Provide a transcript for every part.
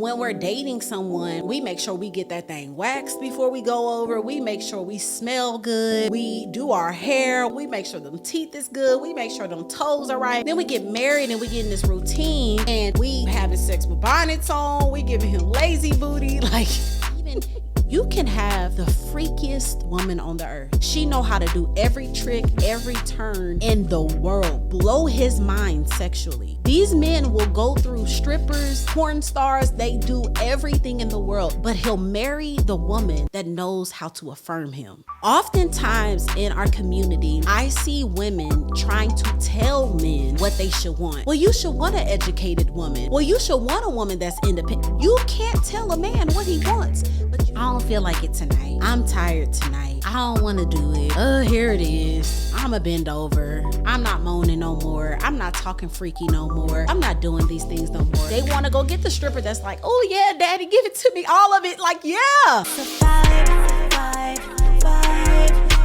when we're dating someone, we make sure we get that thing waxed before we go over. We make sure we smell good. We do our hair. We make sure them teeth is good. We make sure them toes are right. Then we get married and we get in this routine and we having sex with bonnets on. We giving him lazy booty. Like, even you can have the freakiest woman on the earth. She know how to do every trick, every turn in the world. Blow his mind sexually. These men will go through strippers, porn stars. They do everything in the world, but he'll marry the woman that knows how to affirm him. Oftentimes in our community, I see women trying to tell men what they should want. Well, you should want an educated woman. Well, you should want a woman that's independent. You can't tell a man what he wants, but I don't feel like it tonight. I'm tired tonight. I don't want to do it. Here it is. I'ma bend over. I'm not moaning no more. I'm not talking freaky no more. I'm not doing these things no more. They want to go get the stripper that's like, oh yeah, daddy, give it to me. All of it. Like, yeah. The vibe.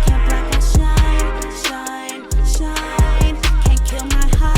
Can't block my shine. Can't kill my high.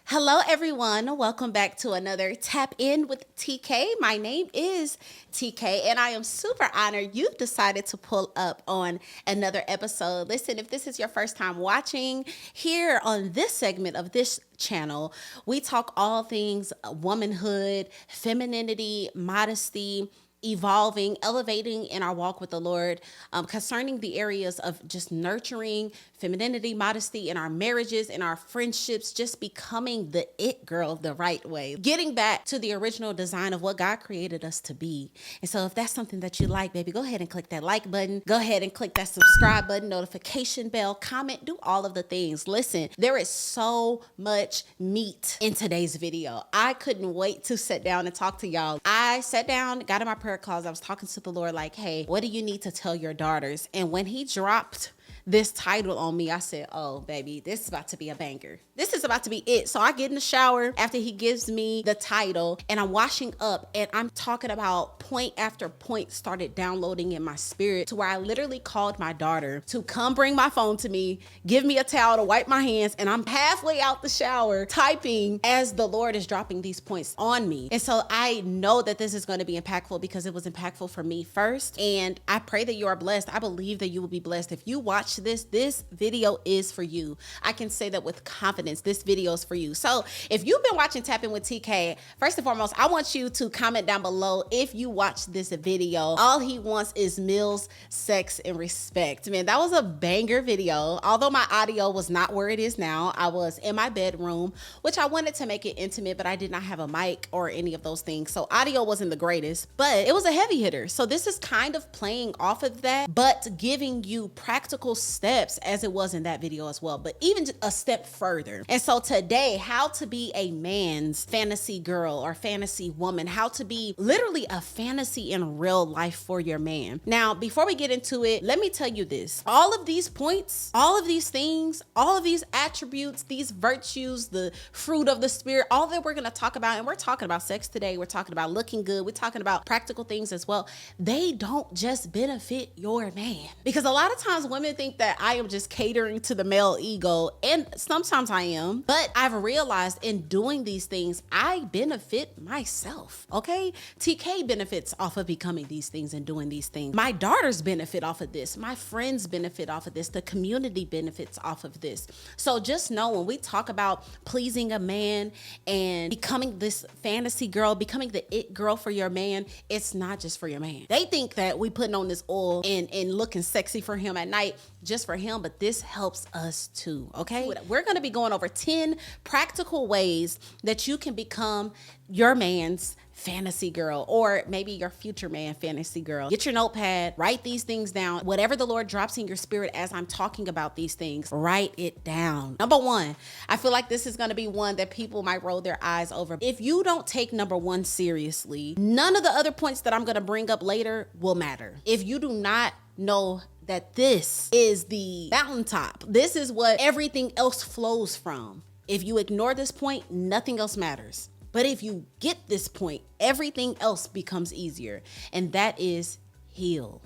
Hello, everyone. Welcome back to another Tap In with TK. My name is TK, and I am super honored you've decided to pull up on another episode. Listen, if this is your first time watching, here on this segment of this channel, we talk all things womanhood, femininity, modesty, evolving, elevating in our walk with the Lord, concerning the areas of just nurturing femininity, modesty in our marriages, in our friendships, just becoming the it girl the right way, getting back to the original design of what God created us to be. And so if that's something that you like, baby, go ahead and click that like button, go ahead and click that subscribe button, notification bell, comment, do all of the things. Listen, there is so much meat in today's video. I couldn't wait to sit down and talk to y'all. I sat down, got in my prayer closet. I was talking to the Lord like, hey, what do you need to tell your daughters? And when he dropped this title on me, I said, oh, baby, this is about to be a banger. This is about to be it. So I get in the shower after he gives me the title and I'm washing up and I'm talking about point after point started downloading in my spirit to where I literally called my daughter to come bring my phone to me, give me a towel to wipe my hands. And I'm halfway out the shower typing as the Lord is dropping these points on me. And so I know that this is going to be impactful because it was impactful for me first. And I pray that you are blessed. I believe that you will be blessed. If you watch this video is for you. I can say that with confidence. This video is for you. So if you've been watching Tap In with TK, first and foremost, I want you to comment down below if you watch this video. All he wants is meals, sex, and respect. Man, that was a banger video. Although my audio was not where it is now, I was in my bedroom, which I wanted to make it intimate, but I did not have a mic or any of those things. So audio wasn't the greatest, but it was a heavy hitter. So this is kind of playing off of that, but giving you practical steps as it was in that video as well, but even a step further. And so today, how to be a man's fantasy girl or fantasy woman, how to be literally a fantasy in real life for your man. Now, before we get into it, let me tell you this. All of these points, all of these things, all of these attributes, these virtues, the fruit of the spirit, all that we're going to talk about, and we're talking about sex today, we're talking about looking good, we're talking about practical things as well. They don't just benefit your man. Because a lot of times women think that I am just catering to the male ego, and sometimes I am, but I've realized in doing these things, I benefit myself, okay? TK benefits off of becoming these things and doing these things. My daughters benefit off of this. My friends benefit off of this. The community benefits off of this. So just know when we talk about pleasing a man and becoming this fantasy girl, becoming the it girl for your man, it's not just for your man. They think that we putting on this oil and looking sexy for him at night just for him, but this helps us too, okay? We're gonna be going over 10 practical ways that you can become your man's fantasy girl, or maybe your future man fantasy girl. Get your notepad, write these things down. Whatever the Lord drops in your spirit as I'm talking about these things, write it down. Number one, I feel like this is gonna be one that people might roll their eyes over. If you don't take number one seriously, none of the other points that I'm gonna bring up later will matter. If you do not know that this is the mountaintop, this is what everything else flows from. If you ignore this point, nothing else matters. But if you get this point, everything else becomes easier. And that is heal.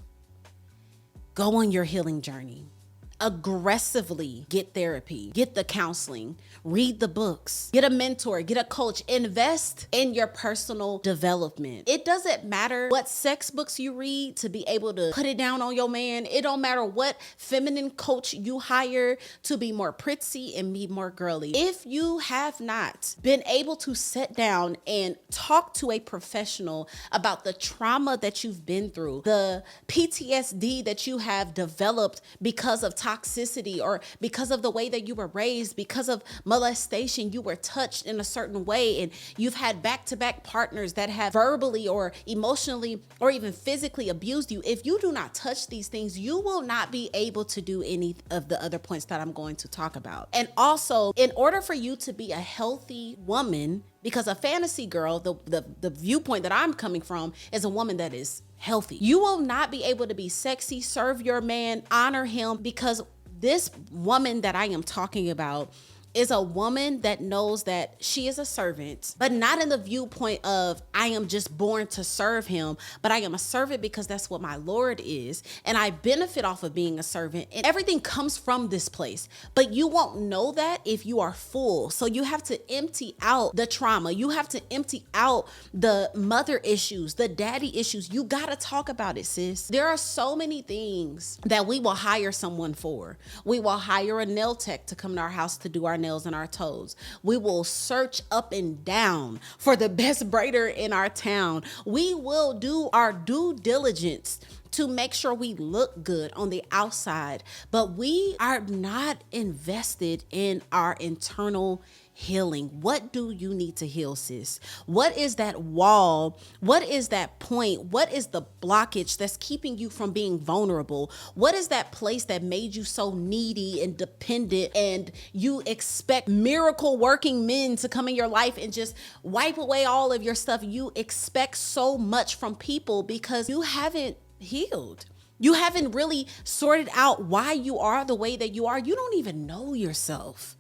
Go on your healing journey. aggressively get therapy, get the counseling, read the books, get a mentor, get a coach, invest in your personal development. It doesn't matter what sex books you read to be able to put it down on your man. It don't matter what feminine coach you hire to be more prissy and be more girly. If you have not been able to sit down and talk to a professional about the trauma that you've been through, the PTSD that you have developed because of toxicity or because of the way that you were raised, because of molestation, you were touched in a certain way, and you've had back-to-back partners that have verbally or emotionally or even physically abused you. If you do not touch these things, you will not be able to do any of the other points that I'm going to talk about. And also, in order for you to be a healthy woman, because a fantasy girl, the viewpoint that I'm coming from is a woman that is healthy. You will not be able to be sexy, serve your man, honor him, because this woman that I am talking about is a woman that knows that she is a servant, but not in the viewpoint of I am just born to serve him, but I am a servant because that's what my Lord is. And I benefit off of being a servant, and everything comes from this place. But you won't know that if you are full. So you have to empty out the trauma. You have to empty out the mother issues, the daddy issues. You got to talk about it, sis. There are so many things that we will hire someone for. We will hire a nail tech to come to our house to do our nails and our toes. We will search up and down for the best braider in our town. We will do our due diligence to make sure we look good on the outside, but we are not invested in our internal healing. What do you need to heal, sis? What is that wall? What is that point? What is the blockage that's keeping you from being vulnerable? What is that place that made you so needy and dependent, and you expect miracle working men to come in your life and just wipe away all of your stuff? You expect so much from people because you haven't healed. You haven't really sorted out why you are the way that you are. You don't even know yourself.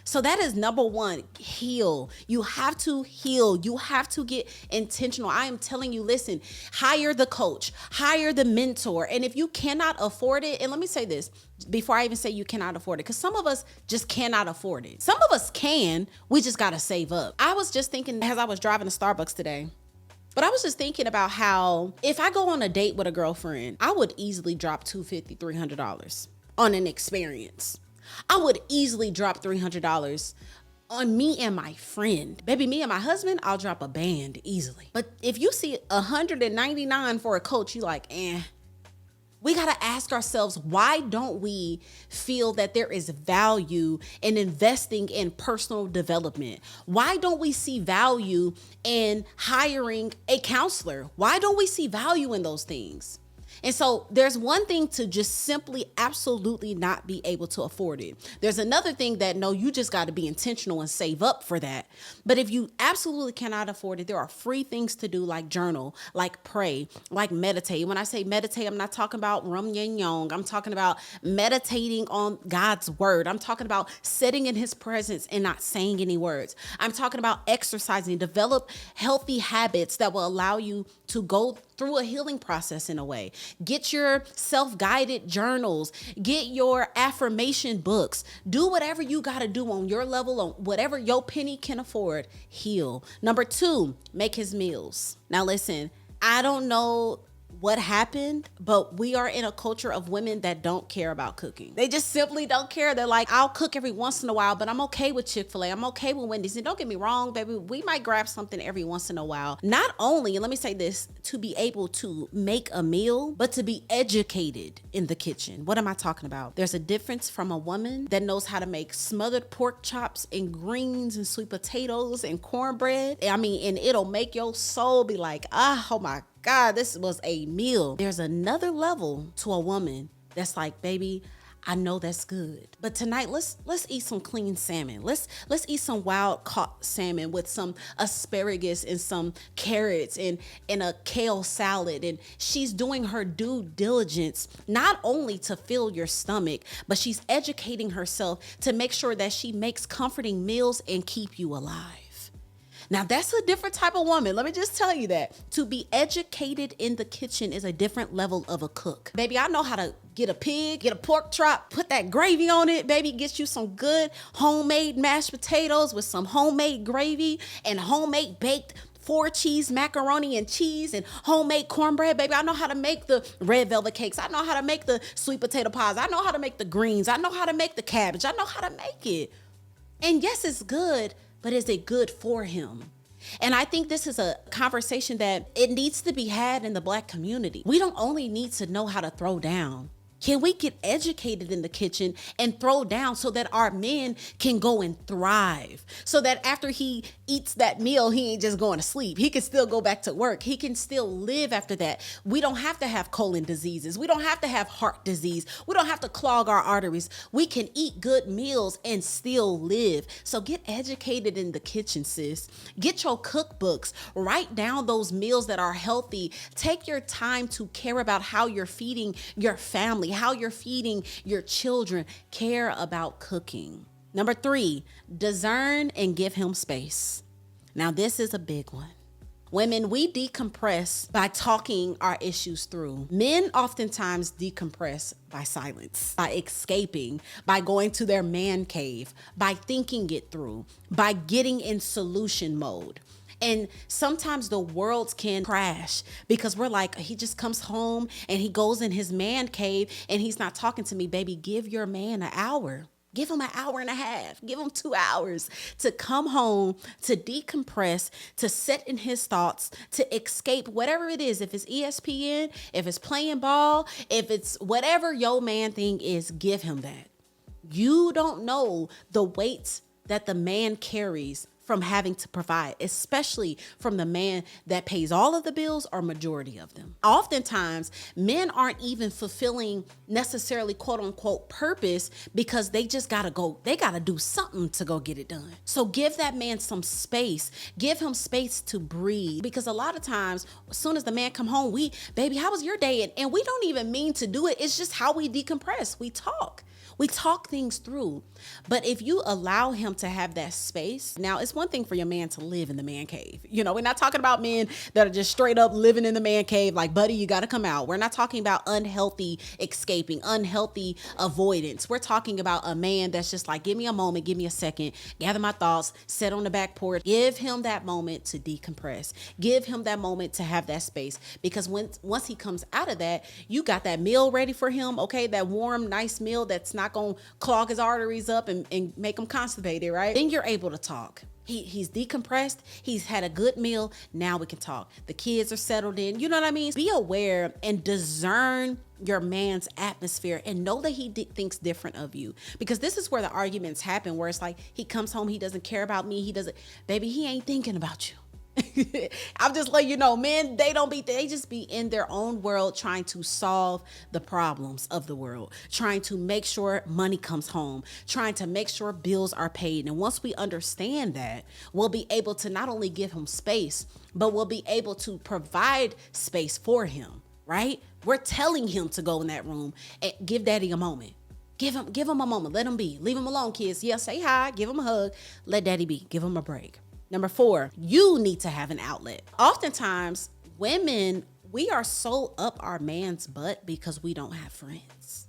So that is number one, heal. You have to heal. You have to get intentional. I am telling you, listen, hire the coach, hire the mentor. And if you cannot afford it, and let me say this before I even say you cannot afford it, because some of us just cannot afford it. Some of us can, we just got to save up. I was just thinking as I was driving to Starbucks today, but I was just thinking about how if I go on a date with a girlfriend, I would easily drop $250, $300 on an experience. I would easily drop $300 on me and my friend. Baby, me and my husband, I'll drop a band easily. But if you see $199 for a coach, you like, We got to ask ourselves, why don't we feel that there is value in investing in personal development? Why don't we see value in hiring a counselor? Why don't we see value in those things? And so there's one thing to just simply absolutely not be able to afford it. There's another thing that, no, you just got to be intentional and save up for that. But if you absolutely cannot afford it, there are free things to do, like journal, like pray, like meditate. When I say meditate, I'm not talking about rum yin yang. I'm talking about meditating on God's word. I'm talking about sitting in his presence and not saying any words. I'm talking about exercising, develop healthy habits that will allow you to go through a healing process in a way. Get your self-guided journals, get your affirmation books, do whatever you got to do on your level, on whatever your penny can afford. Heal. Number 2, make his meals. Now listen, I don't know what happened, but we are in a culture of women that don't care about cooking. They just simply don't care. They're like, I'll cook every once in a while, but I'm okay with Chick-fil-A. I'm okay with Wendy's. And don't get me wrong, baby, we might grab something every once in a while. Not only, and let me say this, to be able to make a meal, but to be educated in the kitchen. What am I talking about? There's a difference from a woman that knows how to make smothered pork chops and greens and sweet potatoes and cornbread. I mean, and it'll make your soul be like, oh my God, this was a meal. There's another level to a woman that's like, baby, I know that's good, but tonight let's eat some clean salmon. Let's eat some wild caught salmon with some asparagus and some carrots and a kale salad. And she's doing her due diligence not only to fill your stomach, but she's educating herself to make sure that she makes comforting meals and keep you alive. Now, that's a different type of woman. Let me just tell you that. To be educated in the kitchen is a different level of a cook. Baby, I know how to get a pig, get a pork chop, put that gravy on it, baby, get you some good homemade mashed potatoes with some homemade gravy and homemade baked 4-cheese macaroni and cheese and homemade cornbread, baby. I know how to make the red velvet cakes. I know how to make the sweet potato pies. I know how to make the greens. I know how to make the cabbage. I know how to make it. And yes, it's good, but is it good for him? And I think this is a conversation that it needs to be had in the Black community. We don't only need to know how to throw down. Can we get educated in the kitchen and throw down so that our men can go and thrive? So that after he eats that meal, he ain't just going to sleep. He can still go back to work. He can still live after that. We don't have to have colon diseases. We don't have to have heart disease. We don't have to clog our arteries. We can eat good meals and still live. So get educated in the kitchen, sis. Get your cookbooks. Write down those meals that are healthy. Take your time to care about how you're feeding your family, how you're feeding your children. Care about cooking. Number 3, discern and give him space. Now, this is a big one. Women, we decompress by talking our issues through. Men oftentimes decompress by silence, by escaping, by going to their man cave, by thinking it through, by getting in solution mode. And sometimes the worlds can crash because we're like, he just comes home and he goes in his man cave and he's not talking to me. Baby, give your man an hour. Give him an hour and a half. Give him 2 hours to come home, to decompress, to sit in his thoughts, to escape whatever it is. If it's ESPN, if it's playing ball, if it's whatever your man thing is, give him that. You don't know the weight that the man carries from having to provide, especially from the man that pays all of the bills or majority of them. Oftentimes, men aren't even fulfilling necessarily quote unquote purpose because they just gotta go, they gotta do something to go get it done. So give that man some space, give him space to breathe, because a lot of times, as soon as the man come home, baby, how was your day? And we don't even mean to do it. It's just how we decompress. We talk things through. But if you allow him to have that space, now it's one thing for your man to live in the man cave. You know, we're not talking about men that are just straight up living in the man cave like, buddy, you got to come out. We're not talking about unhealthy escaping, unhealthy avoidance. We're talking about a man that's just like, give me a moment, give me a second, gather my thoughts, sit on the back porch. Give him that moment to decompress. Give him that moment to have that space. Because once he comes out of that, you got that meal ready for him, okay? That warm, nice meal that's not going to clog his arteries up and make him constipated, right? Then you're able to talk. He's decompressed. He's had a good meal. Now we can talk. The kids are settled in. You know what I mean? Be aware and discern your man's atmosphere and know that he thinks different of you, because this is where the arguments happen, where it's like he comes home, he doesn't care about me. Baby, he ain't thinking about you. I'm just letting you know, men, they just be in their own world trying to solve the problems of the world, trying to make sure money comes home, trying to make sure bills are paid. And once we understand that, we'll be able to not only give him space, but we'll be able to provide space for him, right? We're telling him to go in that room and give daddy a moment. Give him a moment. Let him be. Leave him alone, kids. Yeah, say hi. Give him a hug. Let daddy be. Give him a break. Number 4, you need to have an outlet. Oftentimes, women, we are so up our man's butt because we don't have friends.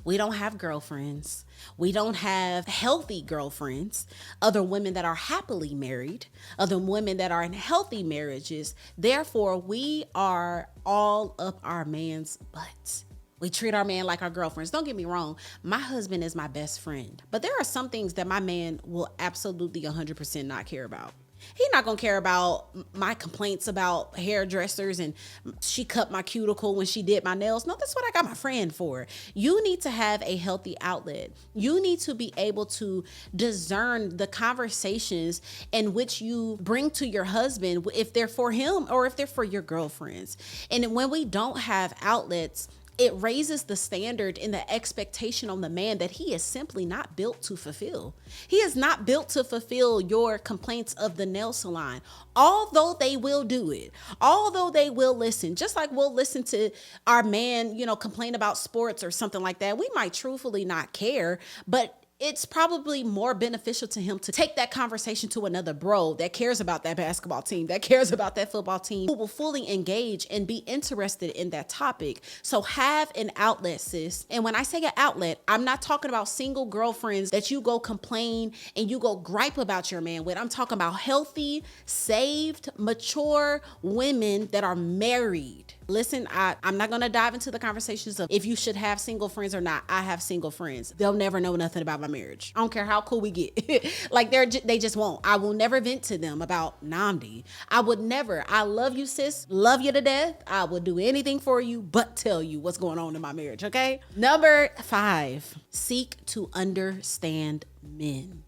We don't have girlfriends. We don't have healthy girlfriends, other women that are happily married, other women that are in healthy marriages. Therefore, we are all up our man's butt. We treat our man like our girlfriends. Don't get me wrong. My husband is my best friend. But there are some things that my man will absolutely 100% not care about. He's not going to care about my complaints about hairdressers and she cut my cuticle when she did my nails. No, that's what I got my friend for. You need to have a healthy outlet. You need to be able to discern the conversations in which you bring to your husband, if they're for him or if they're for your girlfriends. And when we don't have outlets, it raises the standard and the expectation on the man that he is simply not built to fulfill. He is not built to fulfill your complaints of the nail salon, although they will do it, although they will listen, just like we'll listen to our man, complain about sports or something like that. We might truthfully not care, but it's probably more beneficial to him to take that conversation to another bro that cares about that basketball team, that cares about that football team, who will fully engage and be interested in that topic. So have an outlet, sis. And when I say an outlet, I'm not talking about single girlfriends that you go complain and you go gripe about your man with. I'm talking about healthy, saved, mature women that are married. Listen, I'm not going to dive into the conversations of if you should have single friends or not. I have single friends. They'll never know nothing about my marriage. I don't care how cool we get. Like they just won't. I will never vent to them about Namdi. I would never. I love you, sis. Love you to death. I would do anything for you but tell you what's going on in my marriage, okay? Number 5, seek to understand men.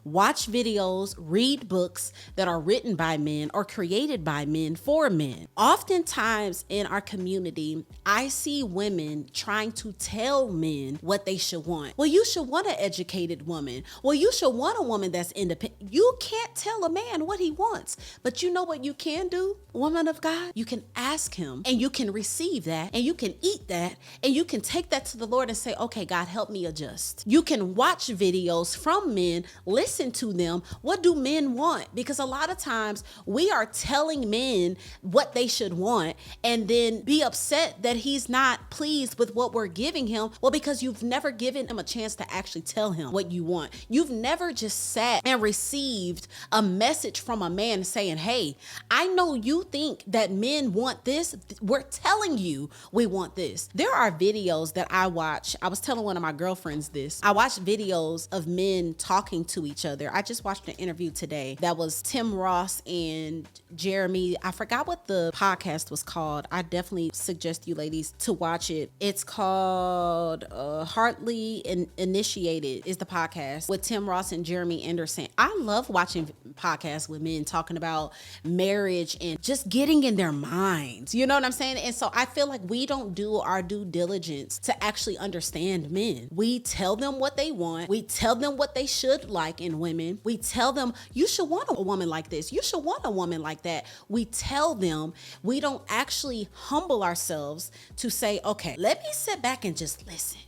Watch videos, read books that are written by men or created by men for men. Oftentimes in our community, I see women trying to tell men what they should want. Well, you should want an educated woman. Well, you should want a woman that's independent. You can't tell a man what he wants, but you know what you can do, woman of God? You can ask him and you can receive that and you can eat that and you can take that to the Lord and say, okay, God, help me adjust. You can watch videos from men, listen to them. What do men want? Because a lot of times we are telling men what they should want and then be upset that he's not pleased with what we're giving him. Well, because you've never given him a chance to actually tell him what you want. You've never just sat and received a message from a man saying, hey, I know you think that men want this. We're telling you we want this. There are videos that I watch. I was telling one of my girlfriends this. I watch videos of men talking to each other. I just watched an interview today that was Tim Ross and Jeremy. I forgot what the podcast was called. I definitely suggest you ladies to watch it. It's called Hardly Initiated is the podcast with Tim Ross and Jeremy Anderson. I love watching podcasts with men talking about marriage and just getting in their minds. You know what I'm saying? And so I feel like we don't do our due diligence to actually understand men. We tell them what they want. We tell them what they should like in women. We tell them, you should want a woman like this. You should want a woman like that. We tell them. We don't actually humble ourselves to say, okay, let me sit back and just listen.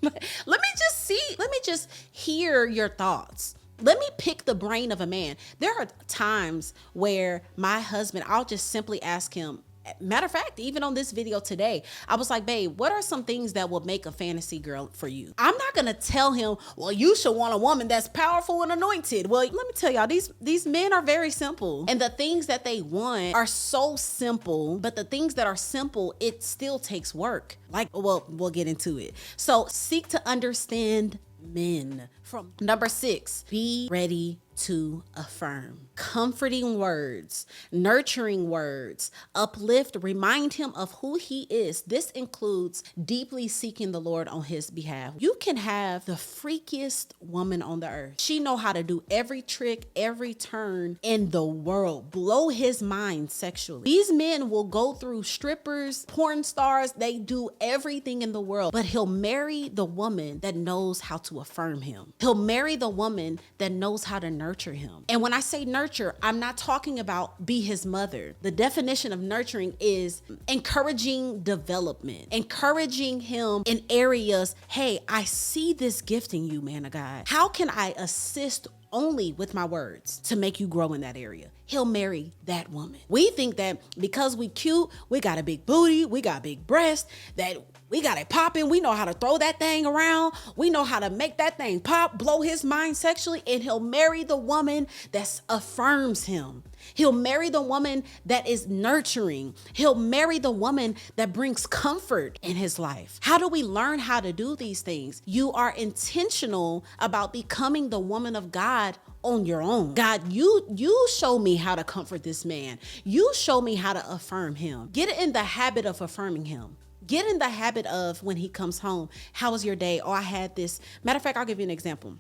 Let me just hear your thoughts. Let me pick the brain of a man. There are times where my husband, I'll just simply ask him, matter of fact, even on this video today, I was like, babe, what are some things that will make a fantasy girl for you? I'm not going to tell him, well, you should want a woman that's powerful and anointed. Well, let me tell y'all, these men are very simple. And the things that they want are so simple, but the things that are simple, it still takes work. Like, well, we'll get into it. So seek to understand men. From number 6, be ready to affirm. Comforting words, nurturing words, uplift, remind him of who he is. This includes deeply seeking the Lord on his behalf. You can have the freakiest woman on the earth. She know how to do every trick, every turn in the world, blow his mind sexually. These men will go through strippers, porn stars, they do everything in the world, but he'll marry the woman that knows how to affirm him. He'll marry the woman that knows how to nurture him. And when I say nurture, I'm not talking about be his mother. The definition of nurturing is encouraging development, encouraging him in areas. Hey, I see this gift in you, man of God. How can I assist only with my words to make you grow in that area? He'll marry that woman. We think that because we cute, we got a big booty, we got big breasts, that we got it popping. We know how to throw that thing around. We know how to make that thing pop, blow his mind sexually, and he'll marry the woman that affirms him. He'll marry the woman that is nurturing. He'll marry the woman that brings comfort in his life. How do we learn how to do these things? You are intentional about becoming the woman of God on your own. God, you show me how to comfort this man. You show me how to affirm him. Get in the habit of affirming him. Get in the habit of when he comes home, how was your day? Oh, I had this. Matter of fact, I'll give you an example.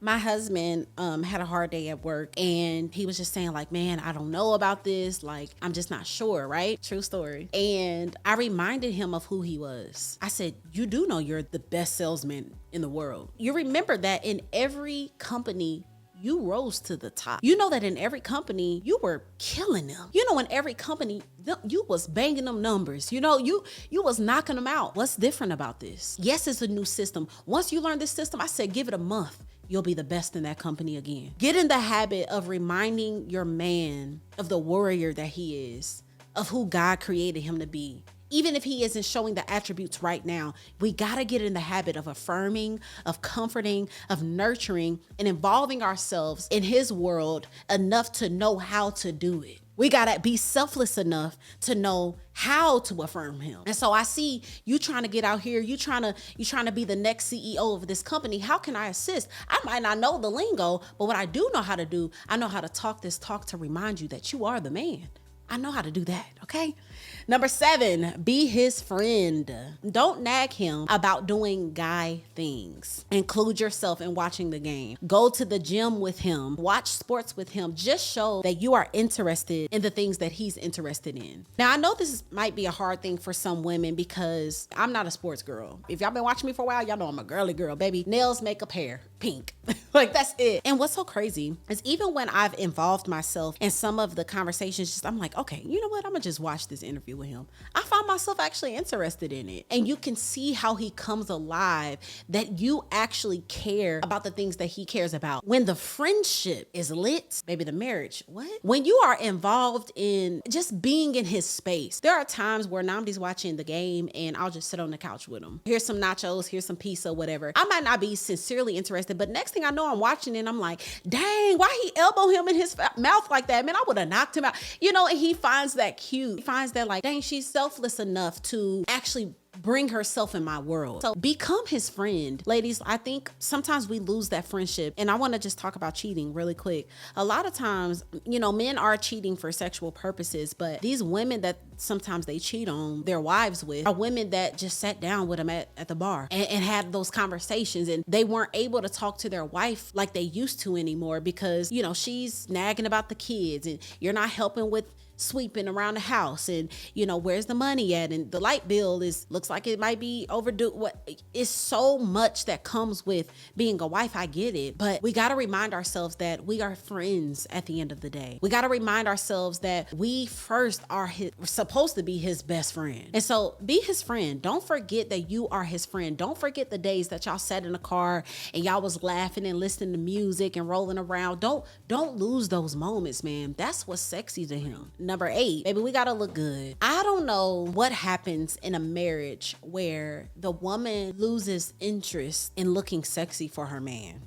My husband had a hard day at work and he was just saying like, man, I don't know about this. Like, I'm just not sure, right? True story. And I reminded him of who he was. I said, you do know you're the best salesman in the world. You remember that in every company you rose to the top. You know that in every company, you were killing them. You know, in every company, you was banging them numbers. You know, you was knocking them out. What's different about this? Yes, it's a new system. Once you learn this system, I said, give it a month. You'll be the best in that company again. Get in the habit of reminding your man of the warrior that he is, of who God created him to be. Even if he isn't showing the attributes right now, we gotta get in the habit of affirming, of comforting, of nurturing, and involving ourselves in his world enough to know how to do it. We gotta be selfless enough to know how to affirm him. And so I see you trying to get out here, you trying to be the next CEO of this company. How can I assist? I might not know the lingo, but what I do know how to do, I know how to talk this talk to remind you that you are the man. I know how to do that, okay? Number 7, be his friend. Don't nag him about doing guy things. Include yourself in watching the game. Go to the gym with him. Watch sports with him. Just show that you are interested in the things that he's interested in. Now, I know this might be a hard thing for some women because I'm not a sports girl. If y'all been watching me for a while, y'all know I'm a girly girl, baby. Nails, makeup, hair, pink. Like, that's it. And what's so crazy is even when I've involved myself in some of the conversations, just I'm like, okay, you know what? I'm gonna just watch this interview with him. I found myself actually interested in it. And you can see how he comes alive, that you actually care about the things that he cares about. When the friendship is lit, maybe the marriage, what? When you are involved in just being in his space, there are times where Namdi's watching the game and I'll just sit on the couch with him. Here's some nachos, here's some pizza, whatever. I might not be sincerely interested, but next thing I know, I'm watching it and I'm like, dang, why he elbow him in his mouth like that? Man, I would have knocked him out. You know, and he finds that cute. He finds that like, dang, she's selfless enough to actually bring herself in my world. So become his friend. Ladies, I think sometimes we lose that friendship. And I want to just talk about cheating really quick. A lot of times, you know, men are cheating for sexual purposes, but these women that sometimes they cheat on their wives with are women that just sat down with them at the bar and had those conversations, and they weren't able to talk to their wife like they used to anymore because, you know, she's nagging about the kids and you're not helping with sweeping around the house, and you know, where's the money at, and the light bill looks like it might be overdue. What is so much that comes with being a wife. I get it, but we got to remind ourselves that we are friends at the end of the day. We got to remind ourselves that we first are supposed to be his best friend. And so be his friend. Don't forget that you are his friend. Don't forget the days that y'all sat in the car and y'all was laughing and listening to music and rolling around. Don't lose those moments, man. That's what's sexy to him. Number 8, baby, we gotta look good. I don't know what happens in a marriage where the woman loses interest in looking sexy for her man.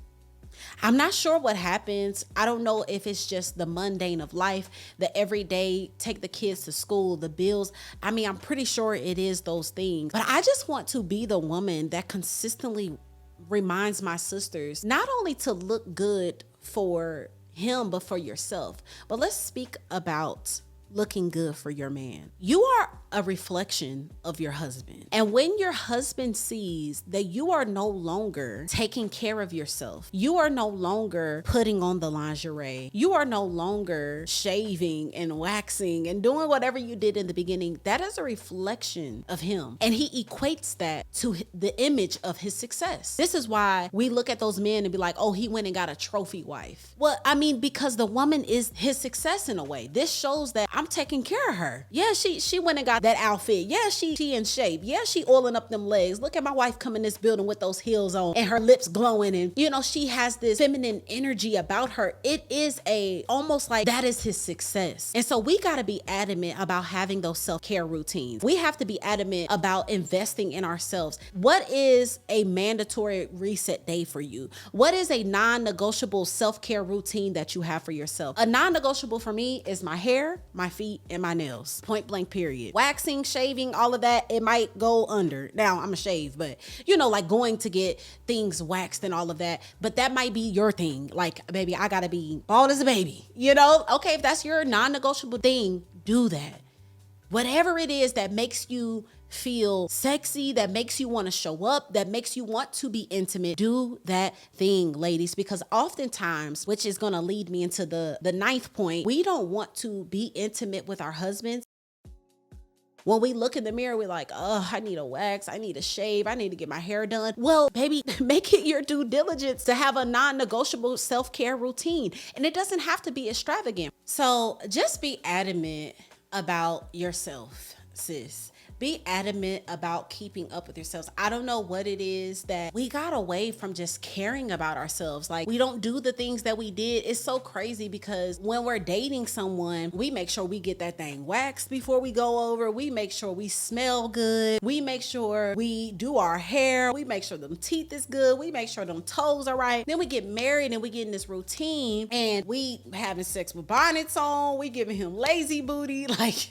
I'm not sure what happens. I don't know if it's just the mundane of life, the everyday, take the kids to school, the bills. I mean, I'm pretty sure it is those things. But I just want to be the woman that consistently reminds my sisters not only to look good for him, but for yourself. But let's speak about looking good for your man. You are a reflection of your husband. And when your husband sees that you are no longer taking care of yourself, you are no longer putting on the lingerie, you are no longer shaving and waxing and doing whatever you did in the beginning, that is a reflection of him. And he equates that to the image of his success. This is why we look at those men and be like, oh, he went and got a trophy wife. Well, I mean, because the woman is his success in a way. This shows that I'm taking care of her. Yeah, she went and got that outfit. Yeah, she in shape. Yeah, she oiling up them legs. Look at my wife come in this building with those heels on and her lips glowing, and you know, she has this feminine energy about her. It is almost like that is his success. And so we got to be adamant about having those self-care routines. We have to be adamant about investing in ourselves. What is a mandatory reset day for you? What is a non-negotiable self-care routine that you have for yourself? A non-negotiable for me is my hair, my feet, and my nails. Point blank, period. Waxing, shaving, all of that, it might go under. Now, I'm a shave, but you know, like going to get things waxed and all of that. But that might be your thing. Like, baby, I gotta be bald as a baby. You know? Okay, if that's your non-negotiable thing, do that. Whatever it is that makes you feel sexy, that makes you want to show up, that makes you want to be intimate, do that thing, ladies, because oftentimes, which is going to lead me into the 9th point, we don't want to be intimate with our husbands When we look in the mirror, we're like, oh, I need a wax, I need a shave, I need to get my hair done. Well, baby, make it your due diligence to have a non-negotiable self-care routine. And it doesn't have to be extravagant. So just be adamant about yourself, sis. Be adamant about keeping up with yourselves. I don't know what it is that we got away from just caring about ourselves. Like, we don't do the things that we did. It's so crazy because when we're dating someone, we make sure we get that thing waxed before we go over. We make sure we smell good. We make sure we do our hair. We make sure them teeth is good. We make sure them toes are right. Then we get married and we get in this routine and we having sex with bonnets on. We giving him lazy booty. Like...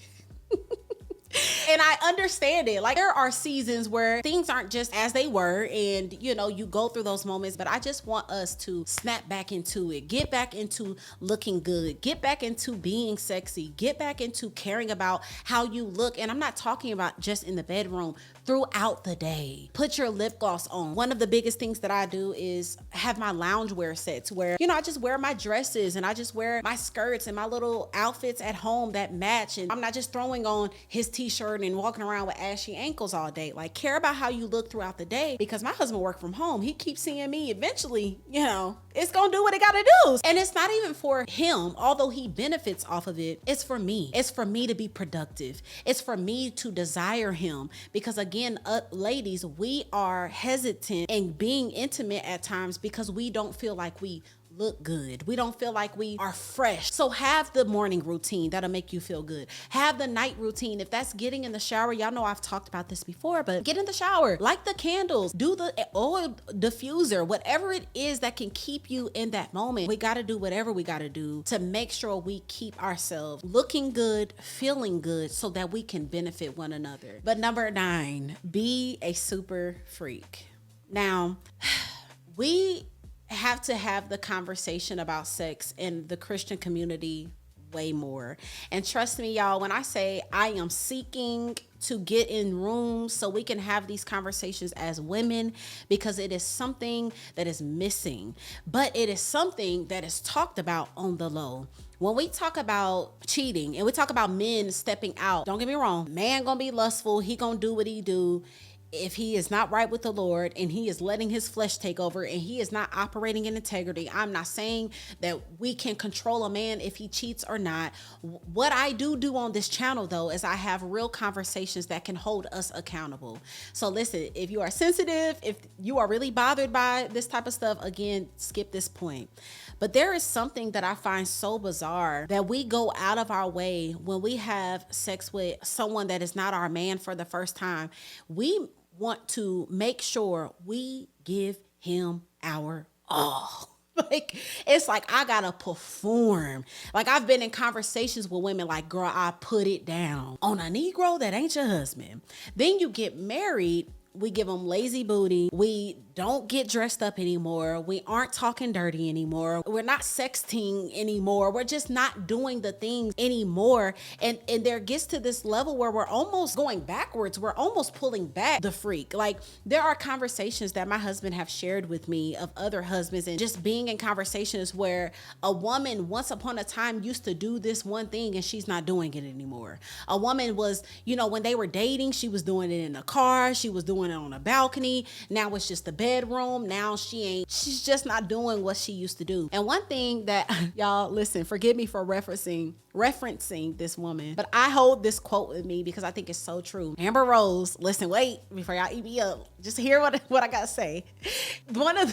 And I understand it. Like, there are seasons where things aren't just as they were, and you know, you go through those moments, but I just want us to snap back into it, get back into looking good, get back into being sexy, get back into caring about how you look. And I'm not talking about just in the bedroom, throughout the day. Put your lip gloss on. One of the biggest things that I do is have my loungewear sets where, you know, I just wear my dresses and I just wear my skirts and my little outfits at home that match. And I'm not just throwing on his t-shirt and walking around with ashy ankles all day. Like, care about how you look throughout the day, because my husband work from home. He keeps seeing me. Eventually, you know, it's gonna do what it gotta do. And it's not even for him, although he benefits off of it. It's for me. It's for me to be productive. It's for me to desire him, because again, ladies, we are hesitant in being intimate at times because we don't feel like we look good. We don't feel like we are fresh. So have the morning routine that'll make you feel good. Have the night routine. If that's getting in the shower, y'all know I've talked about this before, but get in the shower, light the candles, do the oil diffuser, whatever it is that can keep you in that moment. We got to do whatever we got to do to make sure we keep ourselves looking good, feeling good, so that we can benefit one another. But number 9, be a super freak. Now, we have to have the conversation about sex in the Christian community way more. And trust me, y'all, when I say I am seeking to get in rooms so we can have these conversations as women, because it is something that is missing, but it is something that is talked about on the low. When we talk about cheating and we talk about men stepping out, don't get me wrong, man gonna be lustful, he gonna do what he do. If he is not right with the Lord and he is letting his flesh take over and he is not operating in integrity, I'm not saying that we can control a man if he cheats or not. What I do on this channel, though, is I have real conversations that can hold us accountable. So listen, if you are sensitive, if you are really bothered by this type of stuff, again, skip this point. But there is something that I find so bizarre that we go out of our way when we have sex with someone that is not our man for the first time. We want to make sure we give him our all. Like, it's like I gotta perform. Like, I've been in conversations with women like, girl, I put it down on a Negro that ain't your husband. Then you get married, we give them lazy booty. We don't get dressed up anymore. We aren't talking dirty anymore. We're not sexting anymore. We're just not doing the things anymore. And there gets to this level where we're almost going backwards. We're almost pulling back the freak. Like, there are conversations that my husband have shared with me of other husbands, and just being in conversations where a woman once upon a time used to do this one thing and she's not doing it anymore. A woman was, you know, when they were dating, she was doing it in a car. She was doing it on a balcony. Now it's just the bedroom. Now she's just not doing what she used to do. And one thing that y'all, listen, forgive me for referencing this woman, but I hold this quote with me because I think it's so true. Amber Rose, listen, wait, before y'all eat me up, just hear what I gotta say.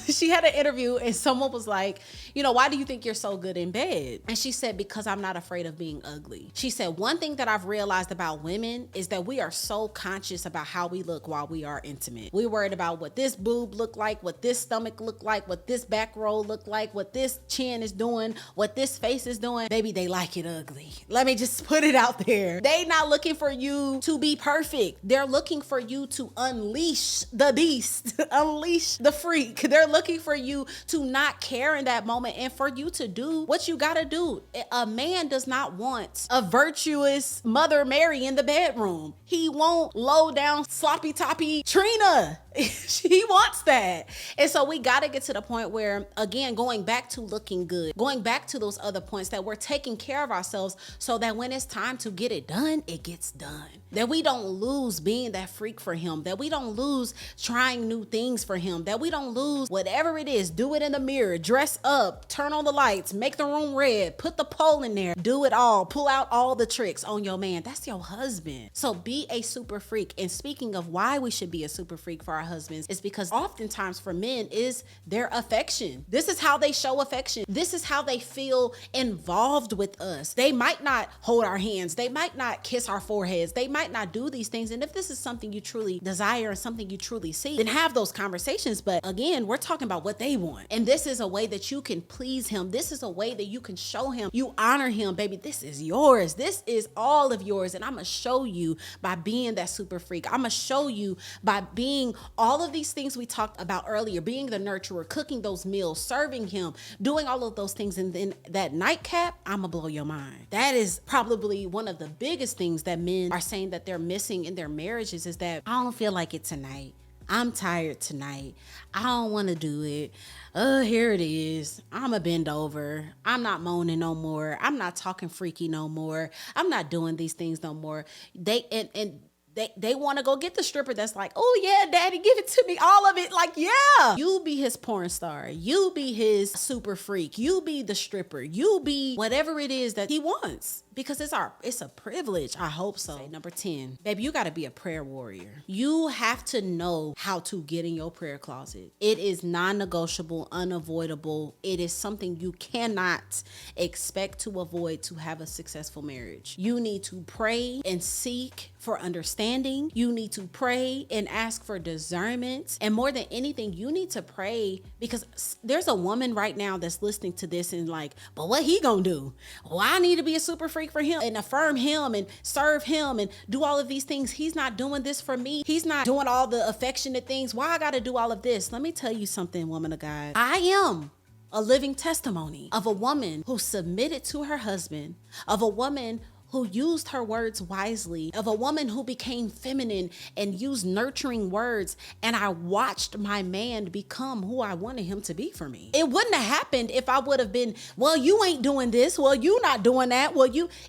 She had an interview and someone was like, you know, why do you think you're so good in bed? And she said, because I'm not afraid of being ugly. She said, one thing that I've realized about women is that we are so conscious about how we look while we are intimate. We're worried about what this boob look like, what this stomach look like, what this back row look like, what this chin is doing, what this face is doing. Baby, they like it ugly. Let me just put it out there. They not looking for you to be perfect. They're looking for you to unleash the beast, unleash the freak. They're looking for you to not care in that moment and for you to do what you gotta do. A man does not want a virtuous Mother Mary in the bedroom. He won't low down, sloppy toppy Trina. She wants that. And so we got to get to the point where, again, going back to looking good, going back to those other points, that we're taking care of ourselves so that when it's time to get it done, it gets done. That we don't lose being that freak for him, that we don't lose trying new things for him, that we don't lose whatever it is. Do it in the mirror, dress up, turn on the lights, make the room red, put the pole in there, do it all, pull out all the tricks on your man. That's your husband. So be a super freak. And speaking of why we should be a super freak for our husbands, is because oftentimes for men is their affection. This is how they show affection. This is how they feel involved with us. They might not hold our hands. They might not kiss our foreheads. They might not do these things. And if this is something you truly desire and something you truly see, then have those conversations. But again, we're talking about what they want. And this is a way that you can please him. This is a way that you can show him you honor him, baby. This is yours. This is all of yours. And I'm going to show you by being that super freak. I'm going to show you by being all of these things we talked about earlier, being the nurturer, cooking those meals, serving him, doing all of those things. And then that nightcap, I'm gonna blow your mind. That is probably one of the biggest things that men are saying that they're missing in their marriages, is that I don't feel like it tonight. I'm tired tonight. I don't want to do it. Here it is. I'm a bend over. I'm not moaning no more. I'm not talking freaky no more. I'm not doing these things no more. They want to go get the stripper that's like, oh yeah, daddy, give it to me, all of it. Like, yeah, you be his porn star. You be his super freak. You be the stripper. You be whatever it is that he wants. Because it's a privilege. I hope so. Okay, number 10, baby, you got to be a prayer warrior. You have to know how to get in your prayer closet. It is non-negotiable, unavoidable. It is something you cannot expect to avoid to have a successful marriage. You need to pray and seek for understanding. You need to pray and ask for discernment. And more than anything, you need to pray, because there's a woman right now that's listening to this and like, but what he gonna do? Well, I need to be a super freak for him and affirm him and serve him and do all of these things. He's not doing this for me. He's not doing all the affectionate things. Why I gotta do all of this? Let me tell you something, woman of God. I am a living testimony of a woman who submitted to her husband, of a woman who used her words wisely, of a woman who became feminine and used nurturing words. And I watched my man become who I wanted him to be for me. It wouldn't have happened if I would have been, well, you ain't doing this. Well, you not doing that.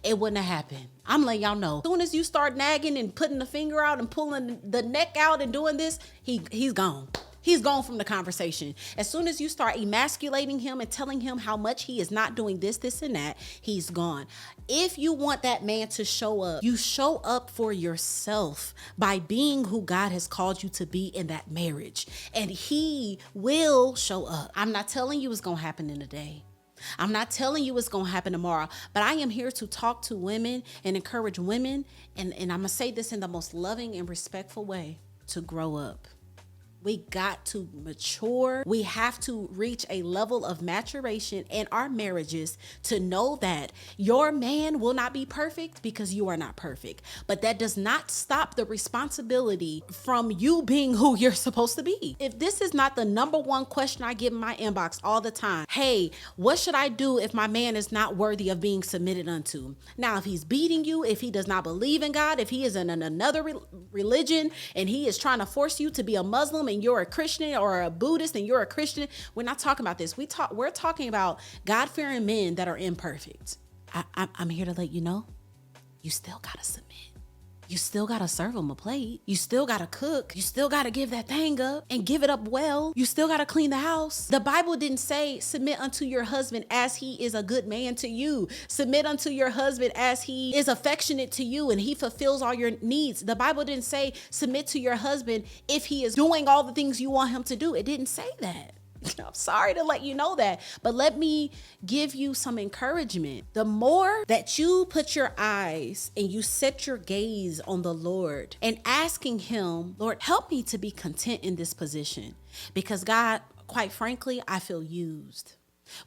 It wouldn't have happened. I'm letting y'all know. As soon as you start nagging and putting the finger out and pulling the neck out and doing this, he's gone. He's gone from the conversation. As soon as you start emasculating him and telling him how much he is not doing this, and that, he's gone. If you want that man to show up, you show up for yourself by being who God has called you to be in that marriage. And he will show up. I'm not telling you it's going to happen in a day. I'm not telling you it's going to happen tomorrow, but I am here to talk to women and encourage women. And I'm going to say this in the most loving and respectful way, to grow up. We got to mature. We have to reach a level of maturation in our marriages to know that your man will not be perfect because you are not perfect. But that does not stop the responsibility from you being who you're supposed to be. If this is not the number one question I get in my inbox all the time, hey, what should I do if my man is not worthy of being submitted unto? Now, if he's beating you, if he does not believe in God, if he is in another religion and he is trying to force you to be a Muslim and you're a Christian, or a Buddhist and you're a Christian, we're not talking about this. We're talking about God-fearing men that are imperfect. I'm here to let you know, you still gotta submit. You still gotta serve him a plate. You still gotta cook. You still gotta give that thing up and give it up well. You still gotta clean the house. The Bible didn't say submit unto your husband as he is a good man to you. Submit unto your husband as he is affectionate to you and he fulfills all your needs. The Bible didn't say submit to your husband if he is doing all the things you want him to do. It didn't say that. I'm sorry to let you know that, but let me give you some encouragement. The more that you put your eyes and you set your gaze on the Lord and asking him, Lord, help me to be content in this position, because God, quite frankly, I feel used.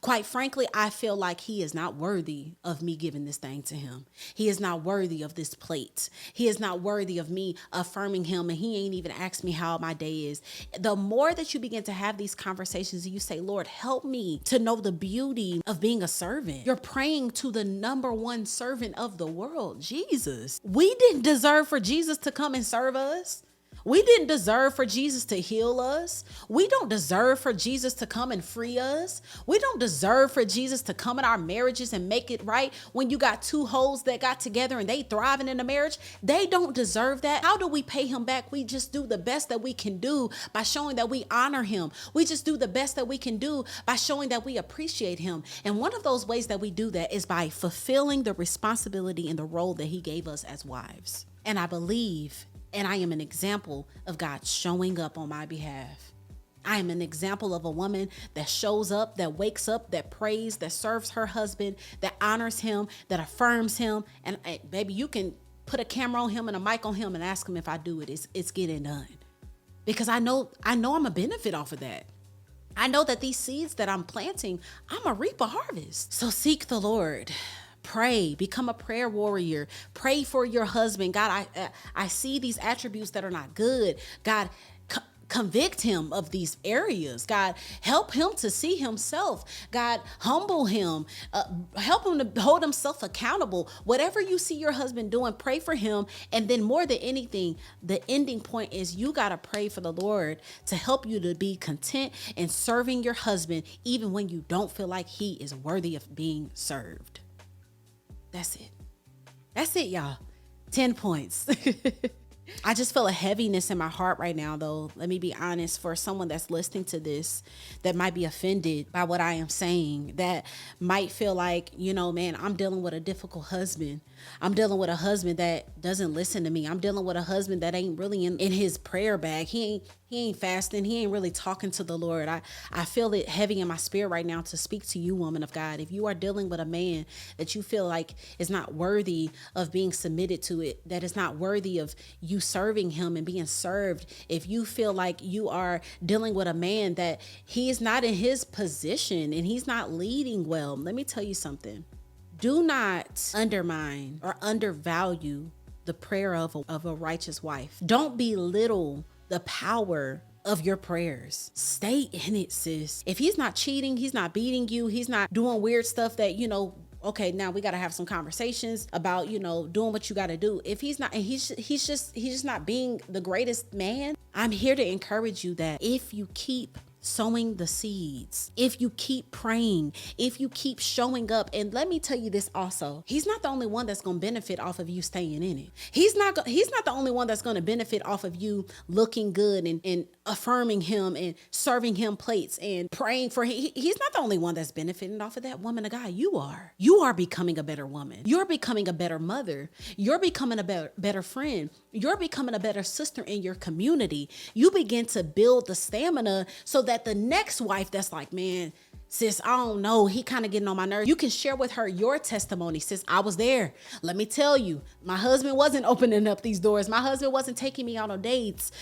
Quite frankly, I feel like he is not worthy of me giving this thing to him. He is not worthy of this plate. He is not worthy of me affirming him, and he ain't even asked me how my day is. The more that you begin to have these conversations and you say, Lord, help me to know the beauty of being a servant. You're praying to the number one servant of the world, Jesus. We didn't deserve for Jesus to come and serve us. We didn't deserve for Jesus to heal us. We don't deserve for Jesus to come and free us. We don't deserve for Jesus to come in our marriages and make it right. When you got two hoes that got together and they thriving in a marriage, they don't deserve that. How do we pay him back? We just do the best that we can do by showing that we honor him. We just do the best that we can do by showing that we appreciate him. And one of those ways that we do that is by fulfilling the responsibility and the role that he gave us as wives. And I believe, and I am an example of God showing up on my behalf. I am an example of a woman that shows up, that wakes up, that prays, that serves her husband, that honors him, that affirms him. And baby, you can put a camera on him and a mic on him and ask him if I do it. It's getting done. Because I know I'm a benefit off of that. I know that these seeds that I'm planting, I'm a reap a harvest. So seek the Lord. Pray, become a prayer warrior. Pray for your husband. God, I see these attributes that are not good. God, convict him of these areas. God, help him to see himself. God, humble him. Help him to hold himself accountable. Whatever you see your husband doing, pray for him. And then more than anything, the ending point is you got to pray for the Lord to help you to be content in serving your husband, even when you don't feel like he is worthy of being served. That's it. That's it, y'all. 10 points. I just feel a heaviness in my heart right now, though. Let me be honest, for someone that's listening to this that might be offended by what I am saying, that might feel like, man, I'm dealing with a difficult husband. I'm dealing with a husband that doesn't listen to me. I'm dealing with a husband that ain't really in his prayer bag. He ain't fasting. He ain't really talking to the Lord. I feel it heavy in my spirit right now to speak to you, woman of God. If you are dealing with a man that you feel like is not worthy of being submitted to it, that is not worthy of you serving him and being served, if you feel like you are dealing with a man that he is not in his position and he's not leading well, let me tell you something. Do not undermine or undervalue the prayer of a righteous wife. Don't belittle the power of your prayers. Stay in it, sis. If he's not cheating, he's not beating you, he's not doing weird stuff that, okay, now we got to have some conversations about, doing what you got to do. If he's not, and he's just not being the greatest man, I'm here to encourage you that if you keep sowing the seeds, if you keep praying, if you keep showing up, and let me tell you this also, he's not the only one that's going to benefit off of you staying in it. He's not the only one that's going to benefit off of you looking good and affirming him and serving him plates and praying for him. He's not the only one that's benefiting off of that. Woman of God, you are becoming a better woman. You're becoming a better mother. You're becoming a better friend. You're becoming a better sister in your community. You begin to build the stamina so that the next wife that's like, man, sis, I don't know, he kind of getting on my nerves. You can share with her your testimony. Sis, I was there. Let me tell you, my husband wasn't opening up these doors. My husband wasn't taking me out on dates,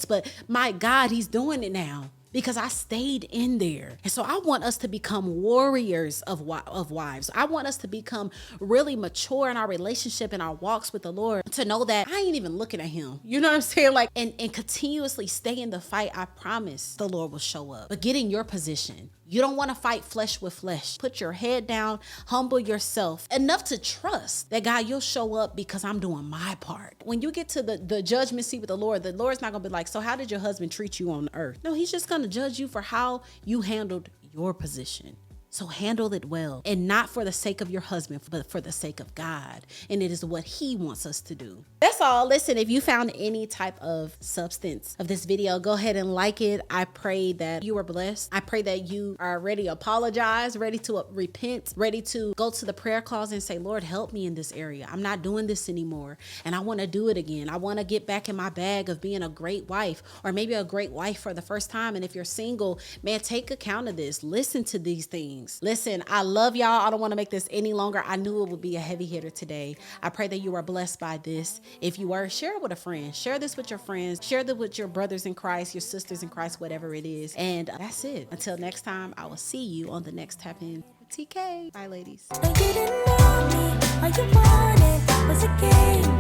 but my God, he's doing it now. Because I stayed in there. And so I want us to become warriors of wives. I want us to become really mature in our relationship and our walks with the Lord, to know that I ain't even looking at him. You know what I'm saying? Like, and continuously stay in the fight. I promise the Lord will show up. But get in your position. You don't want to fight flesh with flesh. Put your head down, humble yourself enough to trust that God, you'll show up because I'm doing my part. When you get to the judgment seat with the Lord's not going to be like, so how did your husband treat you on earth? No, he's just going to judge you for how you handled your position. So handle it well, and not for the sake of your husband, but for the sake of God. And it is what he wants us to do. That's all. Listen, if you found any type of substance of this video, go ahead and like it. I pray that you are blessed. I pray that you are ready to apologize, ready to repent, ready to go to the prayer closet and say, Lord, help me in this area. I'm not doing this anymore, and I want to do it again. I want to get back in my bag of being a great wife, or maybe a great wife for the first time. And if you're single, man, take account of this. Listen to these things. Listen, I love y'all. I don't want to make this any longer. I knew it would be a heavy hitter today. I pray that you are blessed by this. If you were, share it with a friend. Share this with your friends. Share this with your brothers in Christ, your sisters in Christ, whatever it is. And that's it. Until next time, I will see you on the next Tap In with TK. Bye, ladies. You didn't know me, all you wanted was a game.